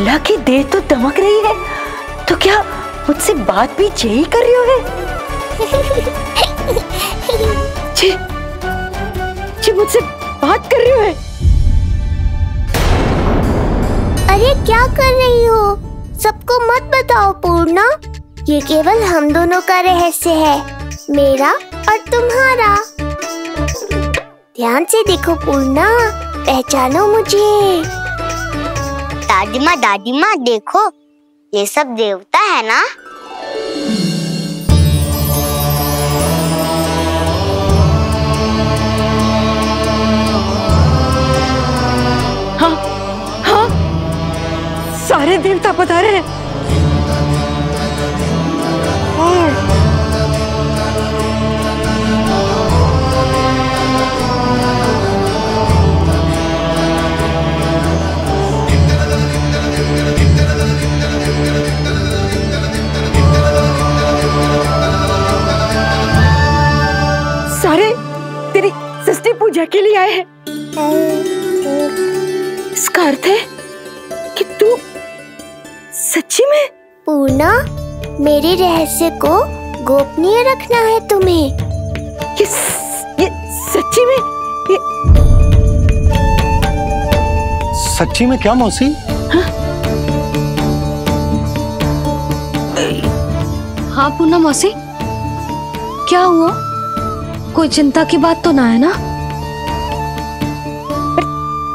लल्ला की देह तो दमक रही है, तो क्या मुझसे बात भी यही कर रही हो? जी मुझसे बात कर रही हो? अरे क्या कर रही हो? सबको मत बताओ पूर्णा, ये केवल हम दोनों का रहस्य है, मेरा और तुम्हारा। ध्यान से देखो पूर्णा, पहचानो मुझे। दादी माँ देखो, ये सब देवता है ना? हाँ हाँ, सारे देवता पधारे हैं। सारे तेरी षष्ठी पूजा के लिए आए हैं। इसका अर्थ है कि तू सच्ची में? पूर्णा, मेरे रहस्य को गोपनीय रखना है तुम्हें। ये सच्ची में? सच्ची में क्या मौसी? हाँ पूर्णा मौसी, क्या हुआ? कोई चिंता की बात तो ना है ना?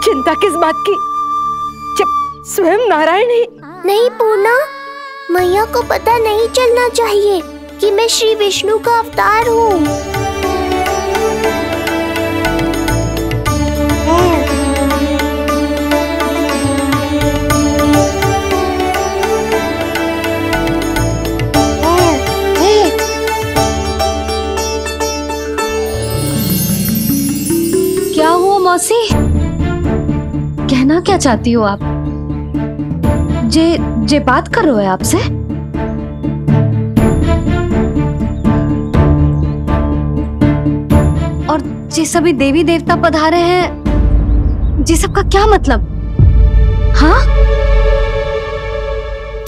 चिंता किस बात की, जब स्वयं नारायण ही। नहीं पूर्णा, मैया को पता नहीं चलना चाहिए कि मैं श्री विष्णु का अवतार हूँ। क्या हुआ मौसी? कहना क्या चाहती हो आप? जे बात कर रहे हो आपसे? और जे सभी देवी देवता पधारे हैं, जे सबका क्या मतलब? हाँ?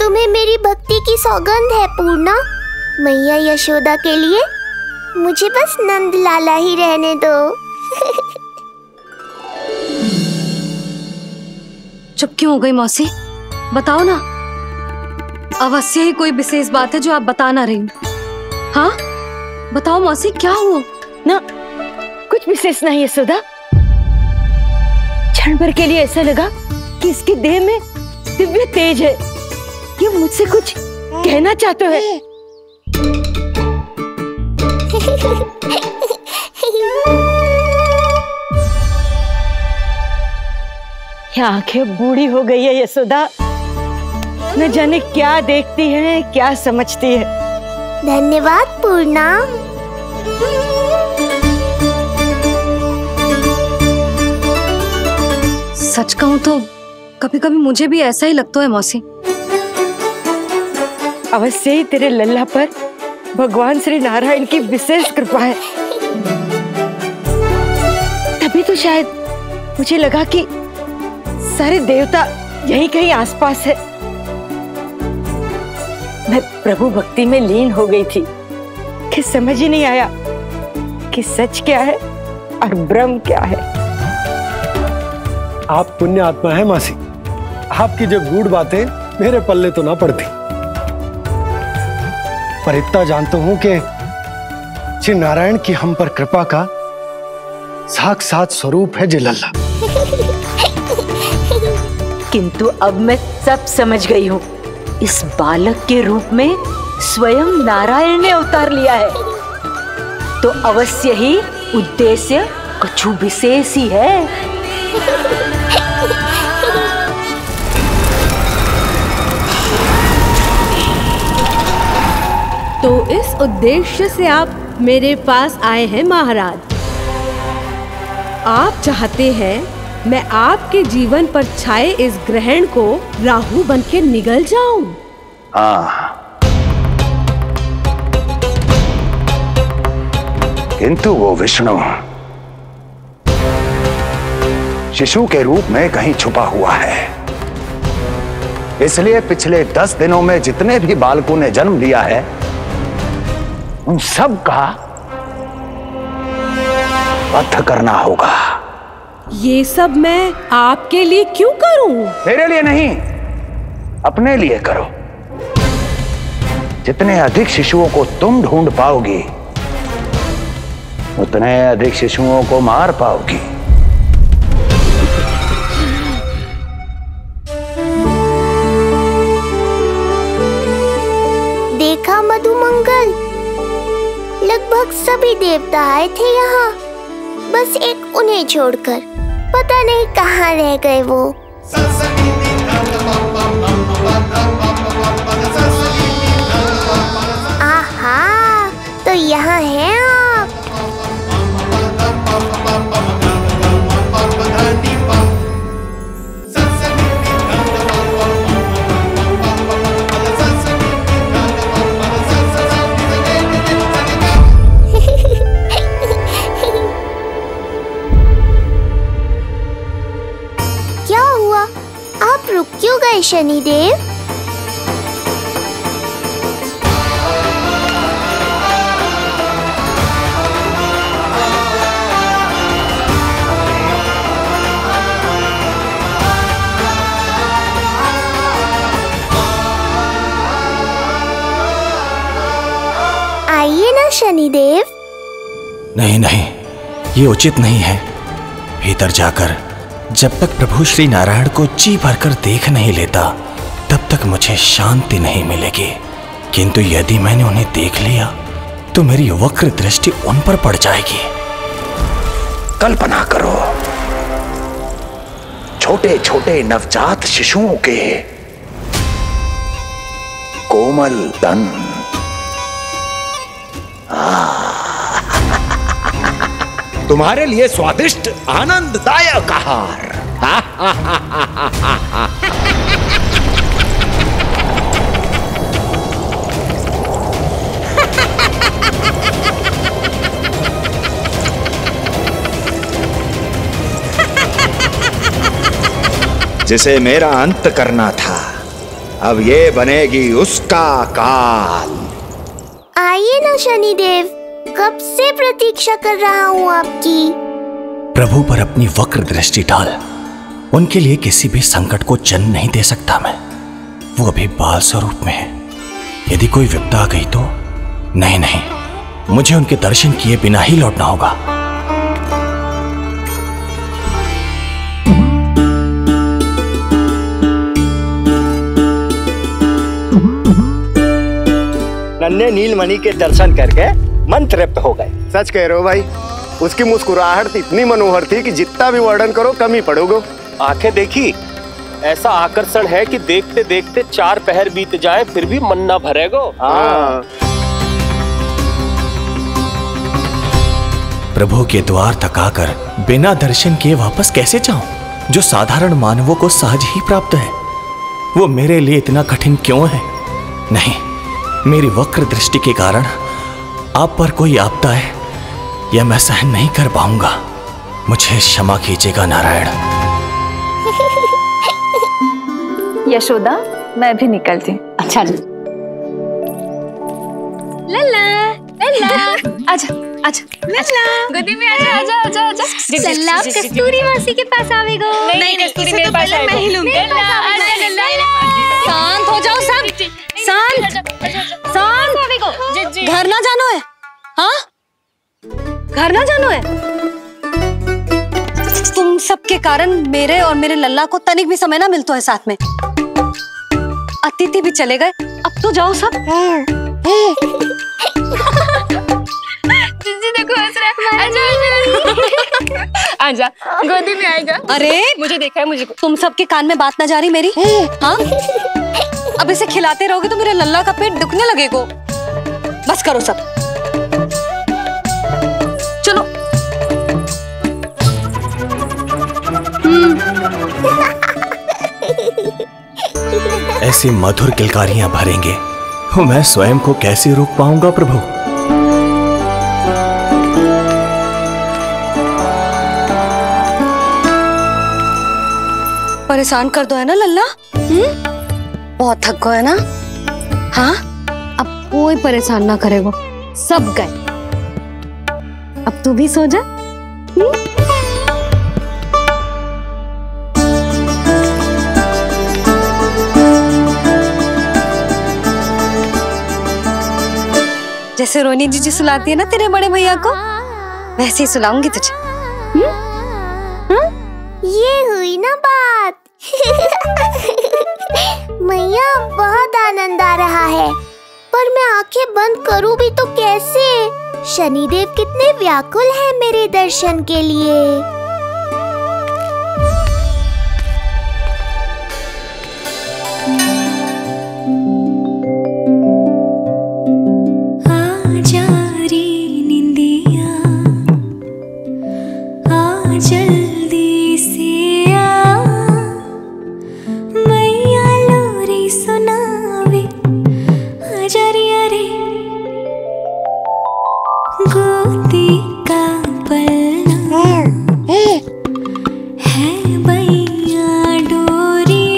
तुम्हें मेरी भक्ति की सौगंध है पूर्णा। मैया यशोदा के लिए मुझे बस नंद लाला ही रहने दो। चुप क्यों हो गई मौसी? बताओ ना, अवश्य ही कोई विशेष बात है जो आप बता ना रही। हाँ बताओ मौसी, क्या हुआ? ना, कुछ विशेष नहीं है सुधा। क्षण भर के लिए ऐसा लगा कि इसकी देह में दिव्य तेज है, ये मुझसे कुछ कहना चाहते हैं। ये आंखें बूढ़ी हो गई है यशोदा, न जाने क्या देखती है, क्या समझती है। धन्यवाद पूर्णा। सच कहूं तो कभी कभी मुझे भी ऐसा ही लगता है मौसी। अवश्य ही तेरे लल्ला पर भगवान श्री नारायण की विशेष कृपा है। तभी तो शायद मुझे लगा कि सारे देवता यहीं कहीं आसपास है। मैं प्रभु भक्ति में लीन हो गई थी कि समझ ही नहीं आया कि सच क्या है और भ्रम क्या है। आप पुण्य आत्मा है मासी, आपकी जो गूढ़ बातें मेरे पल्ले तो ना पड़ती, पर इतना जानता हूं कि श्री नारायण की हम पर कृपा का साक्षात स्वरूप है लल्ला। किंतु अब मैं सब समझ गई हूँ। इस बालक के रूप में स्वयं नारायण ने अवतार लिया है, तो अवश्य ही उद्देश्य कुछ विशेष ही है। तो इस उद्देश्य से आप मेरे पास आए हैं महाराज। आप चाहते हैं मैं आपके जीवन पर छाए इस ग्रहण को राहु बनके निगल जाऊं? हाँ, किंतु वो विष्णु शिशु के रूप में कहीं छुपा हुआ है। इसलिए पिछले 10 दिनों में जितने भी बालकों ने जन्म लिया है उन सब का वध करना होगा। ये सब मैं आपके लिए क्यों करूं? मेरे लिए नहीं, अपने लिए करो। जितने अधिक शिशुओं को तुम ढूंढ पाओगी उतने अधिक शिशुओं को मार पाओगी। देखा मधुमंगल, लगभग सभी देवता आए थे यहाँ, बस एक उन्हें छोड़कर। पता नहीं कहाँ रह गए वो। आहा, तो यहाँ हैं आप। क्या हुआ? आप रुक क्यों गए शनिदेव? आइए ना शनिदेव। नहीं नहीं, ये उचित नहीं है। भीतर जाकर जब तक प्रभु श्री नारायण को जी भरकर देख नहीं लेता तब तक मुझे शांति नहीं मिलेगी। किंतु यदि मैंने उन्हें देख लिया तो मेरी वक्र दृष्टि उन पर पड़ जाएगी। कल्पना करो, छोटे छोटे नवजात शिशुओं के कोमल तन, तुम्हारे लिए स्वादिष्ट आनंददायक आहार। जिसे मेरा अंत करना था, अब ये बनेगी उसका काल। आइए ना शनिदेव, कब से प्रतीक्षा कर रहा हूँ आपकी। प्रभु पर अपनी वक्र दृष्टि डाल। उनके लिए किसी भी संकट को जन्म नहीं दे सकता मैं। वो अभी बाल स्वरूप में है। यदि कोई विपदा आ गई तो नहीं नहीं, मुझे उनके दर्शन किए बिना ही लौटना होगा। नन्हे नीलमणि के दर्शन करके मन तृप्त हो गए। सच कह रहे हो भाई, उसकी मुस्कुराहट इतनी मनोहर थी कि जितना भी वर्णन करो कम ही पड़ोगे। आंखें देखी, ऐसा आकर्षण है कि देखते देखते 4 पहर बीत जाए फिर भी मन ना भरेगो। प्रभु के द्वार तक आकर बिना दर्शन किए वापस कैसे जाऊं, जो साधारण मानवों को सहज ही प्राप्त है। वो मेरे लिए इतना कठिन क्यों है? नहीं, मेरी वक्र दृष्टि के कारण आप पर कोई आपदा है या मैं सहन नहीं कर पाऊंगा। मुझे क्षमा कीजिएगा नारायण। यशोदा, मैं भी निकलती। अच्छा जी। लल्ला लल्ला, आजा आजा लल्ला, गोदी में आजा आजा आजा आजा। लल्ला कस्तूरी मासी के पास आवेगो। नहीं कस्तूरी मेरे पास आएगा, मैं ही लूंगी। लल्ला आजा लल्ला, शांत हो जाओ सब, शांत शांत। घर ना जानो है? हाँ, घर ना जानो है? तुम सबके कारण मेरे और मेरे लल्ला को तनिक भी समय ना मिलता है साथ में। अतिथि भी चले गए, अब तो जाओ सब। जीजी देखो हंस रहा है। आजा आजा, गोदी में आएगा। अरे मुझे देखा है, मुझे। तुम सबके कान में बात ना जा रही मेरी? हाँ, अब इसे खिलाते रहोगे तो मेरे लल्ला का पेट दुखने लगेगा। बस करो सब, चलो। ऐसी मधुर किलकारियां भरेंगे, मैं स्वयं को कैसे रोक पाऊंगा प्रभु? परेशान कर दो है ना लल्ला? बहुत थक गए ना? हाँ, अब कोई परेशान ना करेगा, सब गए। अब तू भी सो जा। जैसे रोनी जीजी सुलाती है ना तेरे बड़े भैया को, वैसे ही सुलाऊंगी तुझे। ये हुई ना बात। मैया बहुत आनंद आ रहा है, पर मैं आंखें बंद करूं भी तो कैसे? शनिदेव कितने व्याकुल हैं मेरे दर्शन के लिए। आजा रे निंदिया, आ जल्दी से आ, मैया लोरी सुनावे, आजा रे अरे गोदी का पलना है मैया डोरी,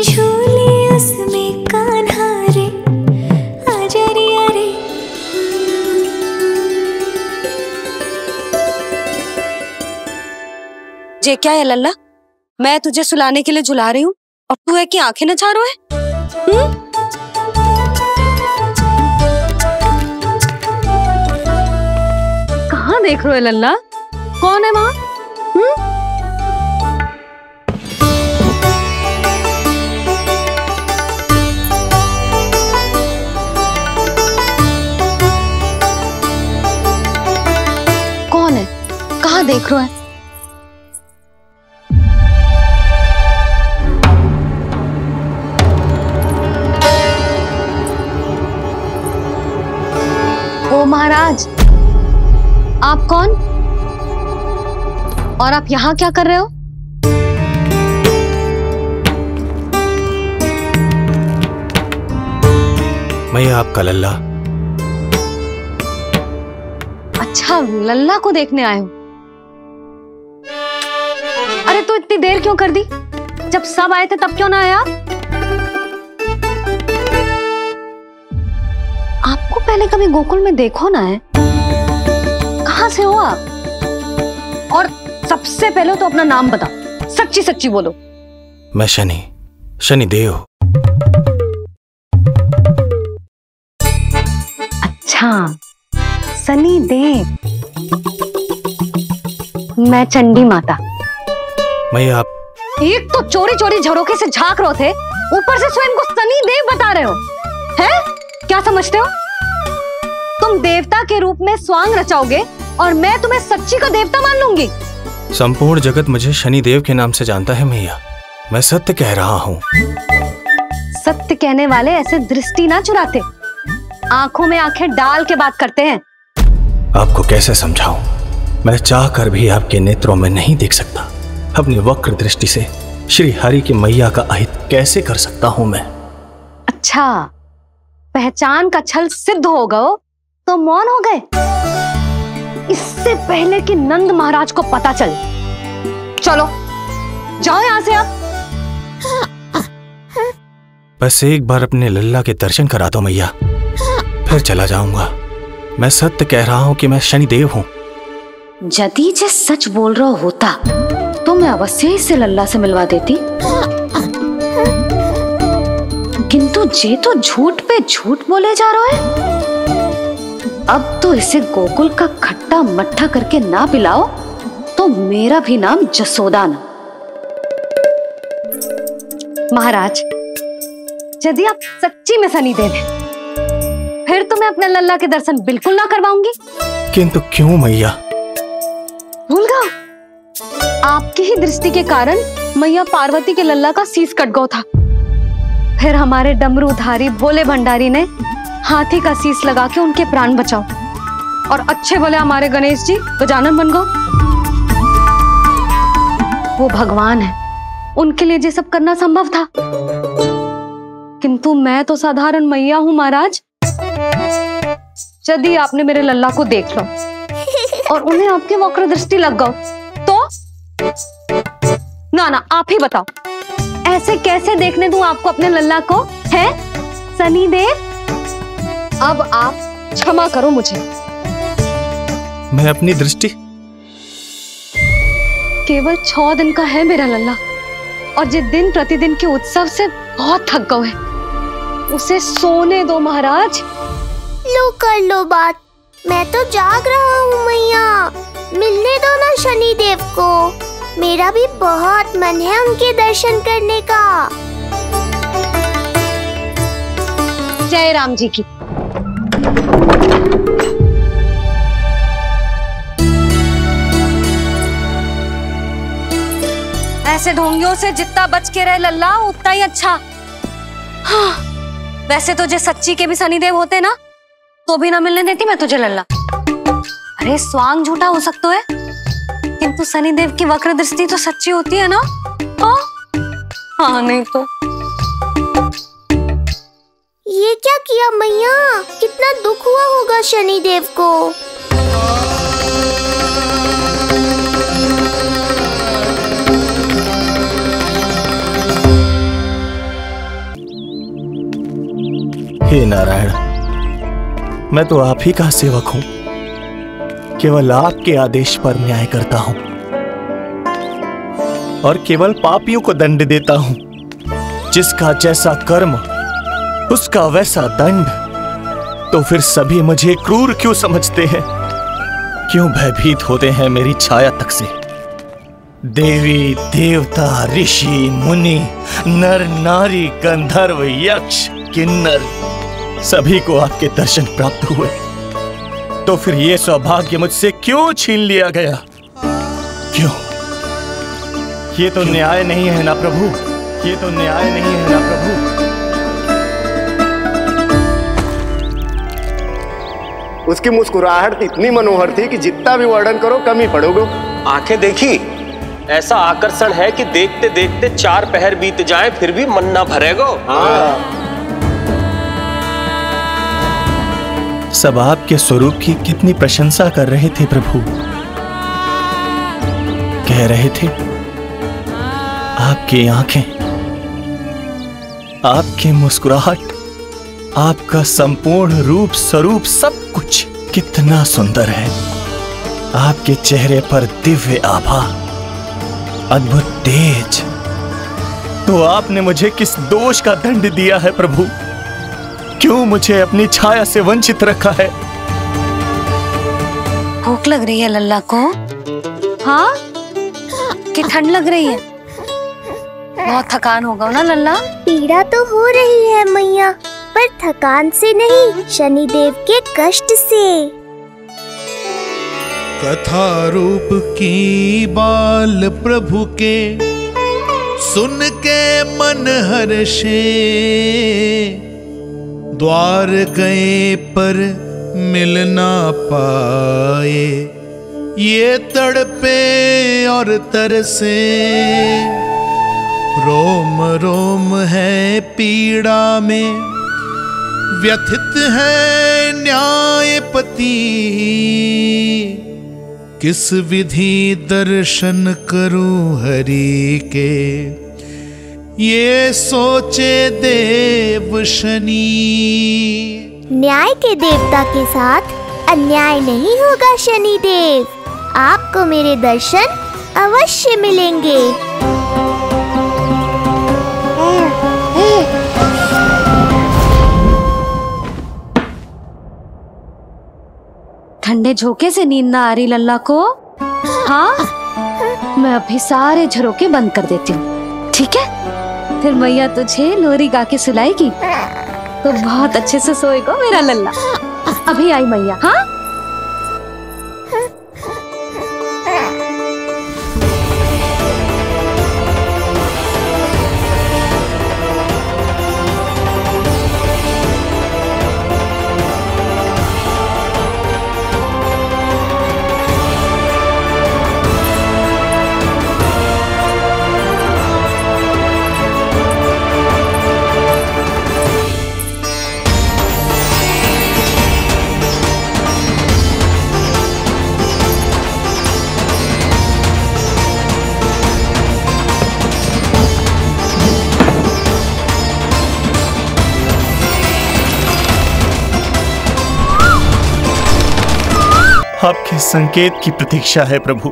झूले उसमें कान्हा रे, आजा रे अरे। जे क्या है लल्ला, मैं तुझे सुलाने के लिए झुला रही हूँ और तू है कि आंखें नचा रहा है? कहाँ देख रहे हो लल्ला? कौन है वहाँ? कौन है? कहाँ देख रहे हो? ओ महाराज, आप कौन और आप यहाँ क्या कर रहे हो? मैं आपका लल्ला। अच्छा, लल्ला को देखने आए हो? अरे तो इतनी देर क्यों कर दी? जब सब आए थे तब क्यों ना आया? आपको पहले कभी गोकुल में देखो ना है? कहाँ से हो आप? और सबसे पहले तो अपना नाम बताओ, सच्ची सच्ची बोलो। मैं शनिदेव। अच्छा, शनिदेव। मैं चंडी माता। मैं आप एक तो चोरी चोरी झरोखे से झांक रहे थे, ऊपर से स्वयं को शनिदेव बता रहे हो, हैं? क्या समझते हो? तुम देवता के रूप में स्वांग रचाओगे और मैं तुम्हें सच्ची का देवता मान लूंगी? संपूर्ण जगत मुझे शनिदेव के नाम से जानता है मैया। मैं सत्य कह रहा हूँ। सत्य कहने वाले ऐसे दृष्टि ना चुराते, आंखों में आंखें डाल के बात करते हैं। आपको कैसे समझाऊं? मैं चाह कर भी आपके नेत्रों में नहीं देख सकता। अपनी वक्र दृष्टि से श्री हरि की मैया का अहित कैसे कर सकता हूं मैं? अच्छा, पहचान का छल सिद्ध हो गया तो मौन हो गए? इससे पहले कि नंद महाराज को पता चले, चलो जाओ यहां से आप। बस एक बार अपने लल्ला के दर्शन करा दो मैया, फिर चला जाऊंगा। मैं सत्य कह रहा हूं कि मैं शनिदेव हूं। यदि जे सच बोल रहा होता तो मैं अवश्य इसे लल्ला से मिलवा देती, किंतु जे तो झूठ पे झूठ बोले जा रहा है। अब तो इसे गोकुल का खट्टा मट्ठा करके ना पिलाओ तो मेरा भी नाम जसोदा ना। महाराज, यदि आप सच्ची में शनिदेव हैं, फिर तो मैं अपने लल्ला के दर्शन बिल्कुल ना करवाऊंगी। किंतु क्यों मैया? भूल गया, आपकी ही दृष्टि के कारण मैया पार्वती के लल्ला का शीश कट गया था। फिर हमारे डमरूधारी भोले भंडारी ने हाथी का शीश लगा के उनके प्राण बचाओ, और अच्छे भले हमारे गणेश जी गजानन बन गए। वो भगवान है, उनके लिए ये सब करना संभव था, किंतु मैं तो साधारण मैया हूं महाराज। यदि आपने मेरे लल्ला को देख लो और उन्हें आपकी वक्र दृष्टि लग गई तो? ना ना, आप ही बताओ, ऐसे कैसे देखने दूं आपको अपने लल्ला को, है शनिदेव? अब आप क्षमा करो मुझे। मैं अपनी दृष्टि केवल 6 दिन का है मेरा लल्ला, और जिस दिन प्रतिदिन के उत्सव से बहुत थक गए, उसे सोने दो महाराज। लो कर लो बात, मैं तो जाग रहा हूँ मैया। मिलने दो ना शनिदेव को, मेरा भी बहुत मन है उनके दर्शन करने का। जय राम जी की। ऐसे ढोंगियों से जितना बच के रहे लल्ला उतना ही अच्छा। हाँ, वैसे तुझे सच्ची के भी शनिदेव होते ना तो भी ना मिलने देती मैं तुझे लल्ला। अरे स्वांग झूठा हो सकता है, किंतु शनिदेव की वक्र दृष्टि तो सच्ची होती है ना। हाँ, हाँ नहीं तो। ये क्या किया मैया? कितना दुख हुआ होगा शनिदेव को। हे नारायण, मैं तो आप ही का सेवक हूं, केवल आपके आदेश पर न्याय करता हूं और केवल पापियों को दंड देता हूं। जिसका जैसा कर्म उसका वैसा दंड। तो फिर सभी मुझे क्रूर क्यों समझते हैं? क्यों भयभीत होते हैं मेरी छाया तक से? देवी देवता ऋषि मुनि नर नारी गंधर्व यक्ष किन्नर सभी को आपके दर्शन प्राप्त हुए, तो फिर ये सौभाग्य मुझसे क्यों छीन लिया गया? क्यों? ये तो न्याय नहीं है ना प्रभु, ये तो न्याय नहीं है ना प्रभु। उसकी मुस्कुराहट इतनी मनोहर थी कि जितना भी वर्णन करो कम ही पड़ोगे। आंखें देखी, ऐसा आकर्षण है कि देखते देखते 4 पहर बीत जाएं फिर भी मन ना भरेगो। हाँ। सब आपके स्वरूप की कितनी प्रशंसा कर रहे थे प्रभु। कह रहे थे आपकी आंखें, आपकी मुस्कुराहट, आपका संपूर्ण रूप स्वरूप सब कुछ कितना सुंदर है। आपके चेहरे पर दिव्य आभा, अद्भुत तेज। तो आपने मुझे किस दोष का दंड दिया है प्रभु? क्यों मुझे अपनी छाया से वंचित रखा है? भूख लग रही है लल्ला को? हाँ, कि ठंड लग रही है? बहुत थकान होगा ना लल्ला? पीड़ा तो हो रही है मैया, पर थकान से नहीं, शनिदेव के कष्ट से। कथा रूप की बाल प्रभु के सुन के मन हर्षे, द्वार गए पर मिल ना पाए, ये तड़पे और तरसे। रोम रोम है पीड़ा में, व्यथित है न्यायपति। किस विधि दर्शन करूं हरि के, ये सोचे देव शनि। न्याय के देवता के साथ अन्याय नहीं होगा शनिदेव। आपको मेरे दर्शन अवश्य मिलेंगे। ठंडे झोंके से नींद ना आ रही लल्ला को? हाँ, मैं अभी सारे झरोके बंद कर देती हूँ, ठीक है? फिर मैया तुझे लोरी गा के सुलाएगी तो बहुत अच्छे से सोएगा मेरा लल्ला। अभी आई मैया। हाँ, आपके संकेत की प्रतीक्षा है प्रभु।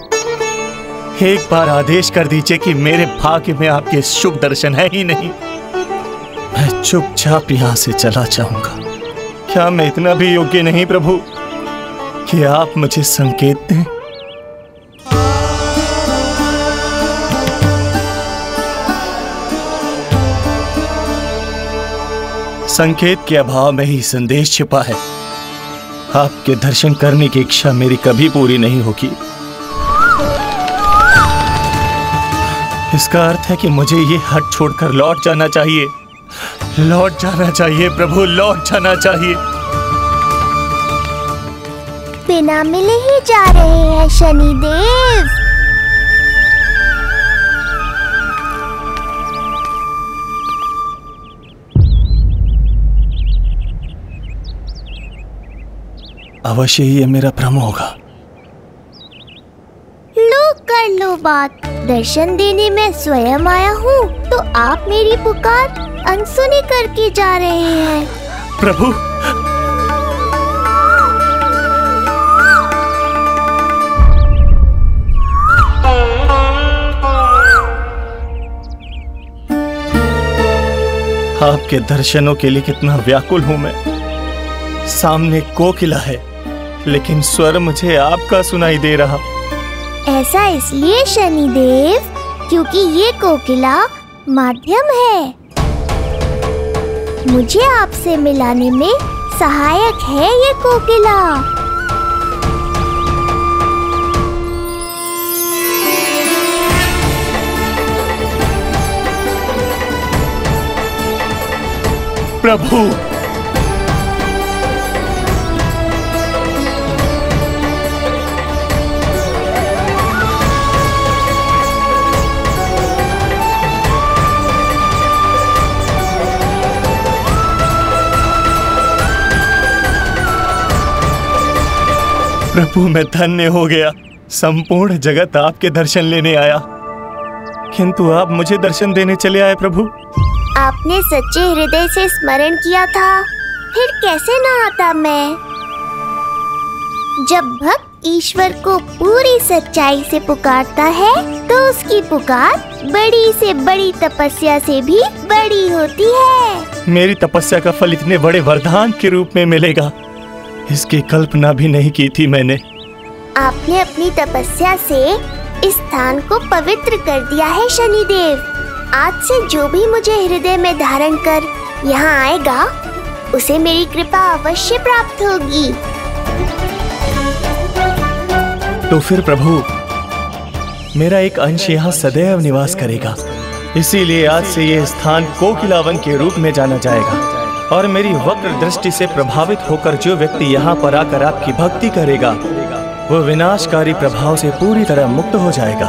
एक बार आदेश कर दीजिए कि मेरे भाग्य में आपके शुभ दर्शन है ही नहीं, मैं चुपचाप यहाँ से चला जाऊंगा। क्या मैं इतना भी योग्य नहीं प्रभु कि आप मुझे संकेत दें? संकेत के अभाव में ही संदेश छिपा है। आपके दर्शन करने की इच्छा मेरी कभी पूरी नहीं होगी। इसका अर्थ है कि मुझे ये हट छोड़कर लौट जाना चाहिए। लौट जाना चाहिए प्रभु, लौट जाना चाहिए। बिना मिले ही जा रहे हैं शनिदेव। अवश्य ही ये मेरा भ्रम होगा। लो कर लो बात, दर्शन देने मैं स्वयं आया हूँ तो आप मेरी पुकार अनसुनी करके जा रहे हैं। प्रभु, आपके दर्शनों के लिए कितना व्याकुल हूँ मैं। सामने कोकिला है लेकिन स्वर मुझे आपका सुनाई दे रहा। ऐसा इसलिए शनिदेव क्योंकि ये कोकिला माध्यम है, मुझे आपसे मिलाने में सहायक है ये कोकिला। प्रभु, प्रभु मैं धन्य हो गया। संपूर्ण जगत आपके दर्शन लेने आया, किंतु आप मुझे दर्शन देने चले आए प्रभु। आपने सच्चे हृदय से स्मरण किया था, फिर कैसे ना आता मैं। जब भक्त ईश्वर को पूरी सच्चाई से पुकारता है तो उसकी पुकार बड़ी से बड़ी तपस्या से भी बड़ी होती है। मेरी तपस्या का फल इतने बड़े वरदान के रूप में मिलेगा, इसकी कल्पना भी नहीं की थी मैंने। आपने अपनी तपस्या से इस स्थान को पवित्र कर दिया है शनिदेव। आज से जो भी मुझे हृदय में धारण कर यहाँ आएगा उसे मेरी कृपा अवश्य प्राप्त होगी। तो फिर प्रभु, मेरा एक अंश यहाँ सदैव निवास करेगा, इसीलिए आज से ये स्थान कोकिलावन के रूप में जाना जाएगा। और मेरी वक्र दृष्टि से प्रभावित होकर जो व्यक्ति यहाँ पर आकर आपकी भक्ति करेगा वो विनाशकारी प्रभाव से पूरी तरह मुक्त हो जाएगा।